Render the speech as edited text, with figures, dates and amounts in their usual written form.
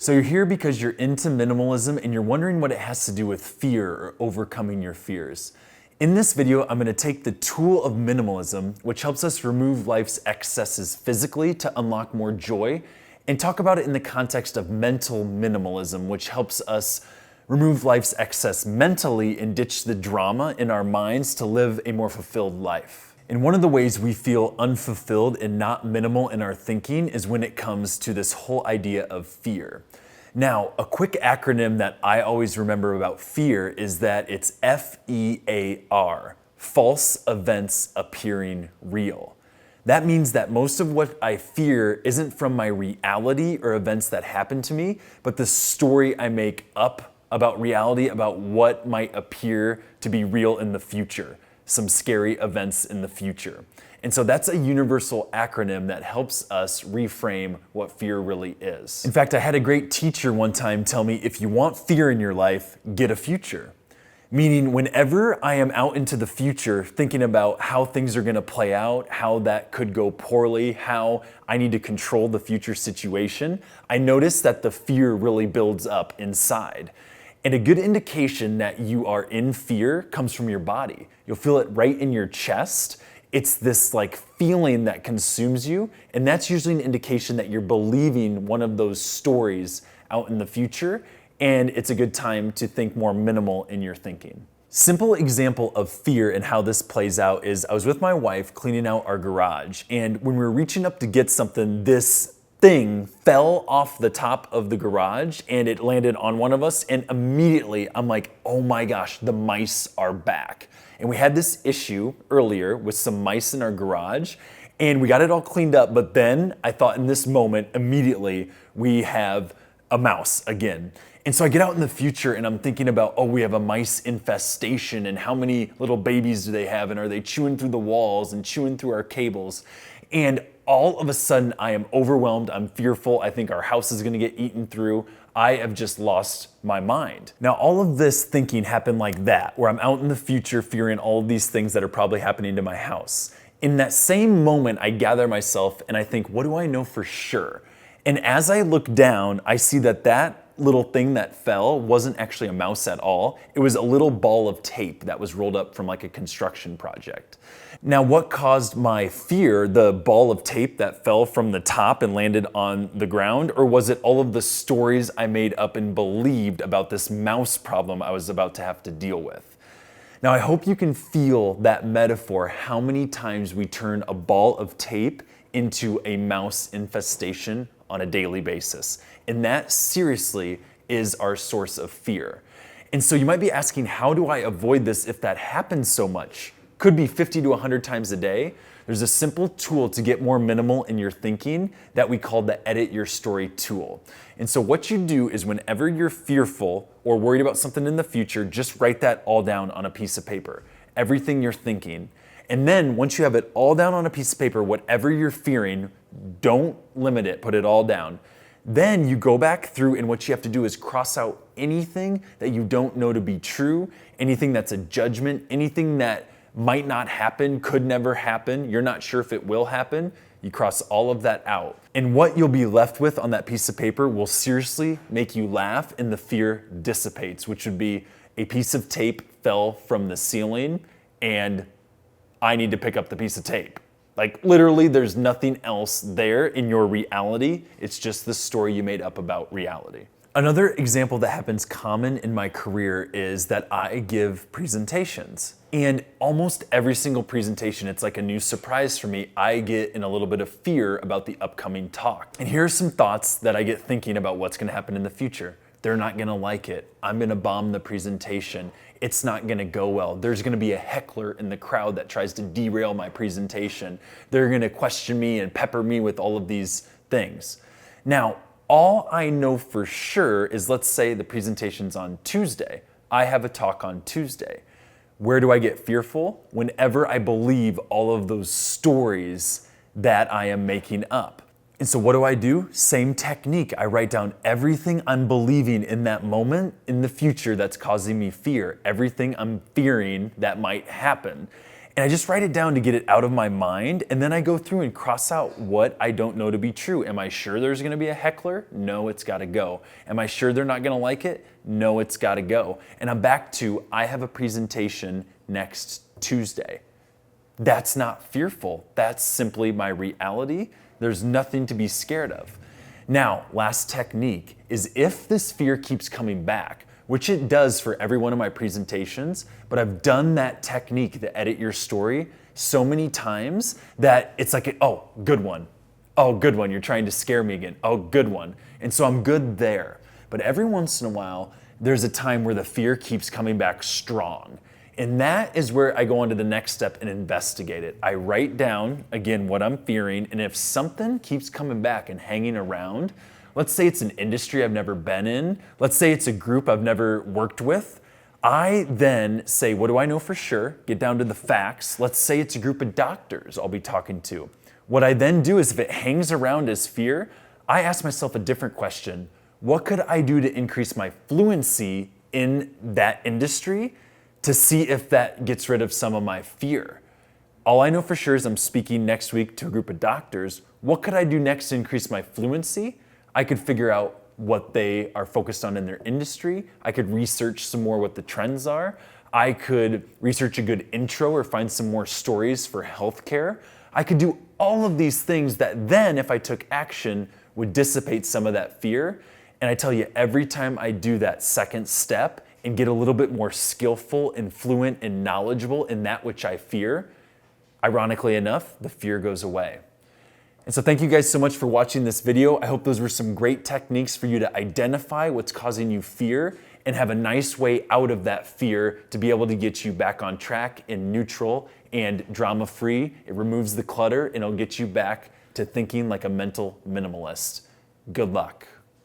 So you're here because you're into minimalism and you're wondering what it has to do with fear or overcoming your fears. In this video, I'm going to take the tool of minimalism, which helps us remove life's excesses physically to unlock more joy, and talk about it in the context of mental minimalism, which helps us remove life's excess mentally and ditch the drama in our minds to live a more fulfilled life. And one of the ways we feel unfulfilled and not minimal in our thinking is when it comes to this whole idea of fear. Now, a quick acronym that I always remember about fear is that it's FEAR, false events appearing real. That means that most of what I fear isn't from my reality or events that happen to me, but the story I make up about reality, about what might appear to be real in the future, some scary events in the future. And so that's a universal acronym that helps us reframe what fear really is. In fact, I had a great teacher one time tell me, if you want fear in your life, get a future. Meaning whenever I am out into the future thinking about how things are gonna play out, how that could go poorly, how I need to control the future situation, I notice that the fear really builds up inside. And a good indication that you are in fear comes from your body. You'll feel it right in your chest. It's this like feeling that consumes you, and that's usually an indication that you're believing one of those stories out in the future, and it's a good time to think more minimal in your thinking. Simple example of fear and how this plays out is I was with my wife cleaning out our garage, and when we were reaching up to get something, this thing fell off the top of the garage and it landed on one of us, and immediately I'm like, oh my gosh, the mice are back. And we had this issue earlier with some mice in our garage, and we got it all cleaned up, but then I thought in this moment, immediately, we have a mouse again. And so I get out in the future and I'm thinking about, oh, we have a mice infestation, and how many little babies do they have, and are they chewing through the walls and chewing through our cables? And all of a sudden I am overwhelmed, I'm fearful, I think our house is gonna get eaten through. I have just lost my mind. Now, all of this thinking happened like that, where I'm out in the future fearing all of these things that are probably happening to my house. In that same moment, I gather myself and I think, what do I know for sure? And as I look down, I see that that little thing that fell wasn't actually a mouse at all. It was a little ball of tape that was rolled up from like a construction project. Now, what caused my fear? The ball of tape that fell from the top and landed on the ground? Or was it all of the stories I made up and believed about this mouse problem I was about to have to deal with? Now, I hope you can feel that metaphor, how many times we turn a ball of tape into a mouse infestation on a daily basis. And that seriously is our source of fear. And so you might be asking, how do I avoid this if that happens so much? Could be 50 to 100 times a day. There's a simple tool to get more minimal in your thinking that we call the Edit Your Story tool. And so what you do is whenever you're fearful or worried about something in the future, just write that all down on a piece of paper, everything you're thinking. And then once you have it all down on a piece of paper, whatever you're fearing, don't limit it, put it all down. Then you go back through, and what you have to do is cross out anything that you don't know to be true, anything that's a judgment, anything that might not happen, could never happen, you're not sure if it will happen, you cross all of that out. And what you'll be left with on that piece of paper will seriously make you laugh and the fear dissipates, which would be a piece of tape fell from the ceiling and I need to pick up the piece of tape. Like literally there's nothing else there in your reality, it's just the story you made up about reality. Another example that happens common in my career is that I give presentations. And almost every single presentation, it's like a new surprise for me. I get in a little bit of fear about the upcoming talk. And here are some thoughts that I get thinking about what's gonna happen in the future. They're not gonna like it. I'm gonna bomb the presentation. It's not gonna go well. There's gonna be a heckler in the crowd that tries to derail my presentation. They're gonna question me and pepper me with all of these things. Now, all I know for sure is, let's say the presentation's on Tuesday. I have a talk on Tuesday. Where do I get fearful? Whenever I believe all of those stories that I am making up. And so what do? Same technique. I write down everything I'm believing in that moment in the future that's causing me fear, everything I'm fearing that might happen. And I just write it down to get it out of my mind, and then I go through and cross out what I don't know to be true. Am I sure there's gonna be a heckler? No, it's gotta go. Am I sure they're not gonna like it? No, it's gotta go. And I'm back to, I have a presentation next Tuesday. That's not fearful. That's simply my reality. There's nothing to be scared of. Now, last technique is if this fear keeps coming back, which it does for every one of my presentations, but I've done that technique, the edit your story, so many times that it's like, oh, good one. Oh, good one. You're trying to scare me again. Oh, good one. And so I'm good there. But every once in a while, there's a time where the fear keeps coming back strong. And that is where I go on to the next step and investigate it. I write down, again, what I'm fearing, and if something keeps coming back and hanging around, let's say it's an industry I've never been in, let's say it's a group I've never worked with, I then say, what do I know for sure? Get down to the facts. Let's say it's a group of doctors I'll be talking to. What I then do is if it hangs around as fear, I ask myself a different question. What could I do to increase my fluency in that industry to see if that gets rid of some of my fear? All I know for sure is I'm speaking next week to a group of doctors. What could I do next to increase my fluency? I could figure out what they are focused on in their industry. I could research some more what the trends are. I could research a good intro or find some more stories for healthcare. I could do all of these things that then, if I took action, would dissipate some of that fear. And I tell you, every time I do that second step and get a little bit more skillful and fluent and knowledgeable in that which I fear, ironically enough, the fear goes away. And so thank you guys so much for watching this video. I hope those were some great techniques for you to identify what's causing you fear and have a nice way out of that fear to be able to get you back on track and neutral and drama-free. It removes the clutter and it'll get you back to thinking like a mental minimalist. Good luck.